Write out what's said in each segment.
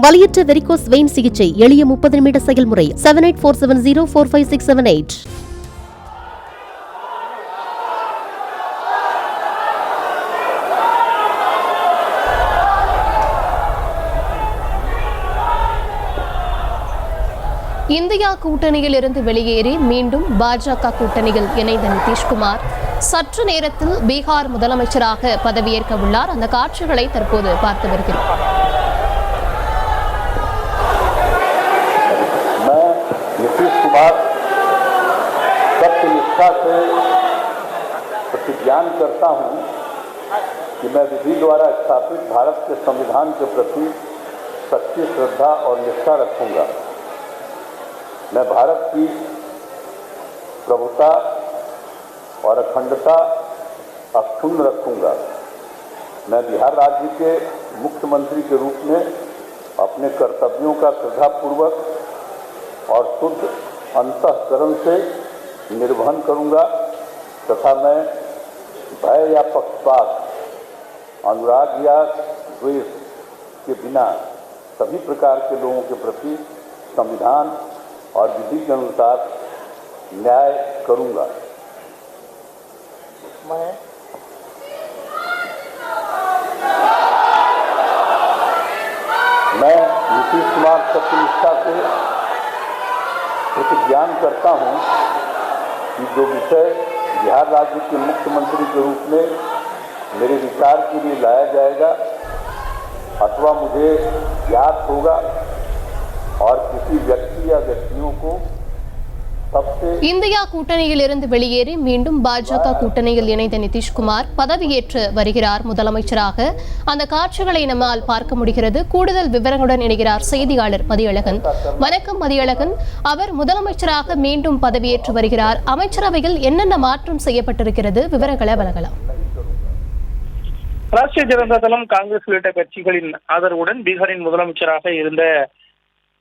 வலியற்ற varicose vein சிகிச்சை எளிய 30 நிமிட செயல்முறை 7847045678. இந்தியா கூட்டணியில் இருந்து வெளியேறி மீண்டும் பாஜக கூட்டணியில் இணைந்த நிதிஷ்குமார் சற்று நேரத்தில் பீகார் முதலமைச்சராக பதவியேற்க உள்ளார். அந்த காட்சிகளை தற்போது பார்த்து வருகிறோம். नितीश सत्यनिष्ठा से प्रतिज्ञान करता हूं कि मैं विधि द्वारा स्थापित भारत के संविधान के प्रति सच्ची श्रद्धा और निष्ठा रखूंगा। मैं भारत की प्रभुता और अखंडता अक्षुण्ण रखूंगा। मैं बिहार राज्य के मुख्यमंत्री के रूप में अपने कर्तव्यों का श्रद्धापूर्वक और शुद्ध अंतःकरण से निर्वहन करूंगा तथा मैं भय या पक्षपात, अनुराग या द्वेष के बिना सभी प्रकार के लोगों के प्रति संविधान और विधि के अनुसार न्याय करूंगा। मैं नीतीश कुमार सत्यनिष्ठा से प्रतिज्ञान करता हूं कि जो विषय बिहार राज्य के मुख्यमंत्री के रूप में मेरे विचार के लिए लाया जाएगा अथवा मुझे ज्ञात होगा और किसी व्यक्ति या व्यक्तियों को இந்தியா கூட்டணியில் இருந்து வெளியேறி மீண்டும் பாஜக கூட்டணியில் இணைந்த நிதிஷ்குமார் பதவியேற்று வருகிறார் முதலமைச்சராக. அந்த காட்சிகளை நம்மால் பார்க்க முடிகிறது. கூடுதல் விவரங்களுடன் இணைகிறார் செய்தியாளர் மதியழகன். வணக்கம் மதியழகன். அவர் முதலமைச்சராக மீண்டும் பதவியேற்று வருகிறார். அமைச்சரவையில் என்னென்ன மாற்றம் செய்யப்பட்டிருக்கிறது? விவரங்களை வழங்கலாம். ராஷ்டிரிய ஜனதா தளம், காங்கிரஸ் உள்ளிட்ட கட்சிகளின் ஆதரவுடன் பீகாரின் முதலமைச்சராக இருந்த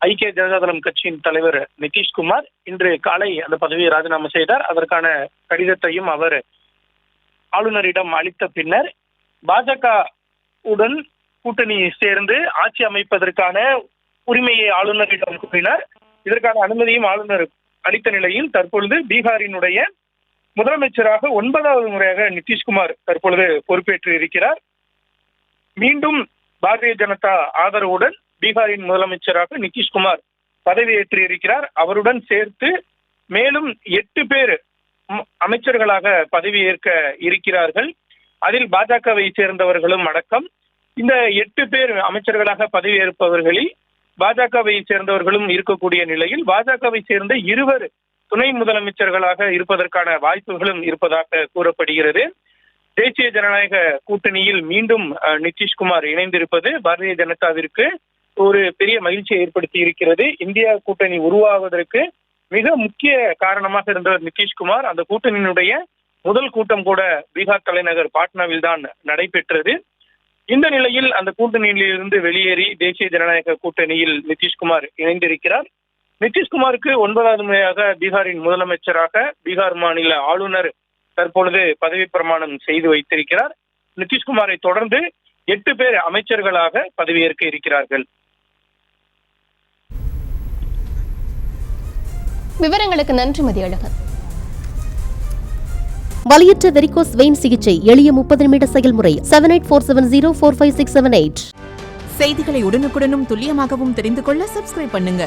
ஐக்கிய ஜனதா தளம் கட்சியின் தலைவர் நிதிஷ்குமார் இன்று காலை அந்த பதவியை ராஜினாமா செய்தார். அதற்கான கடிதத்தையும் அவர் ஆளுநரிடம் அளித்த பின்னர் பாஜக உடன் கூட்டணி சேர்ந்து ஆட்சி அமைப்பதற்கான உரிமையை ஆளுநரிடம் கூறினார். இதற்கான அனுமதியும் ஆளுநர் அளித்த நிலையில் தற்பொழுது பீகாரினுடைய முதலமைச்சராக 9வது முறையாக நிதிஷ்குமார் தற்பொழுது பொறுப்பேற்று இருக்கிறார். மீண்டும் பாரதிய ஜனதா ஆதரவுடன் பீகாரின் முதலமைச்சராக நிதிஷ்குமார் பதவியேற்று இருக்கிறார். அவருடன் சேர்த்து மேலும் 8 பேர் அமைச்சர்களாக பதவியேற்க இருக்கிறார்கள். அதில் பாஜகவை சேர்ந்தவர்களும் அடக்கம். இந்த 8 பேர் அமைச்சர்களாக பதவியேற்பவர்களில் பாஜகவை சேர்ந்தவர்களும் இருக்கக்கூடிய நிலையில் பாஜகவை சேர்ந்த 2 துணை முதலமைச்சர்களாக இருப்பதற்கான வாய்ப்புகளும் இருப்பதாக கூறப்படுகிறது. தேசிய ஜனநாயக கூட்டணியில் மீண்டும் நிதிஷ்குமார் இணைந்திருப்பது பாரதிய ஜனதாவிற்கு ஒரு பெரிய மகிழ்ச்சியை ஏற்படுத்தி இருக்கிறது. இந்தியா கூட்டணி உருவாவதற்கு மிக முக்கிய காரணமாக இருந்தவர் நிதிஷ்குமார். அந்த கூட்டணியினுடைய முதல் கூட்டம் கூட பீகார் தலைநகர் பாட்னாவில் தான் நடைபெற்றது. இந்த நிலையில் அந்த கூட்டணியிலிருந்து வெளியேறி தேசிய ஜனநாயக கூட்டணியில் நிதிஷ்குமார் இணைந்திருக்கிறார். நிதிஷ்குமாருக்கு 9வது முறையாக பீகாரின் முதலமைச்சராக பீகார் மாநில ஆளுநர் தற்பொழுது பதவி பிரமாணம் செய்து வைத்திருக்கிறார். நிதிஷ்குமாரை தொடர்ந்து 8 பேர் அமைச்சர்களாக பதவியேற்க இருக்கிறார்கள். விவரங்களுக்கு நன்றி மதியழகன். வலியற்ற வெரிகோஸ் வெயின் சிகிச்சை எளிய 30 நிமிட செயல்முறை 7847045678. செய்திகளை உடனுக்குடனும் துல்லியமாகவும் தெரிந்து கொள்ள சப்ஸ்கிரைப் பண்ணுங்க.